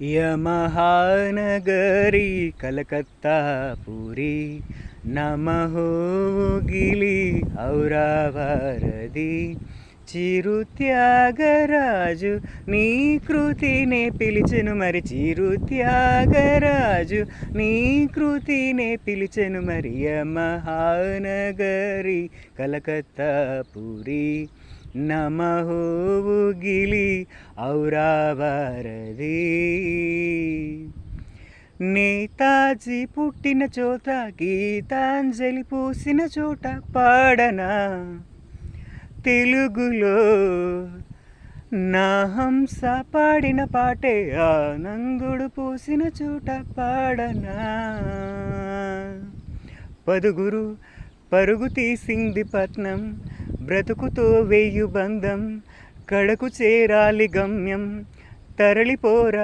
యమహానగరి కలకత్తా పూరి నమహోగిలి ఔరావారది చిరు త్యాగరాజు నీ కృతినే పిలిచెను మరి చిరు త్యాగరాజు నీ కృతినే పిలిచెను మరి యమహానగరి కలకత్తా పూరి నమహోగిలి ఔరావారది నేతాజీ పుట్టిన చోట గీతాంజలి పూసిన చోట పాడనా తెలుగులో నా హంస పాడిన పాటే ఆనందుడు పూసిన చోట పాడనా పదుగురు పరుగు తీసింది పట్నం బ్రతుకుతో వెయ్యు బంధం కడకు చేరాలి గమ్యం తరలిపోరా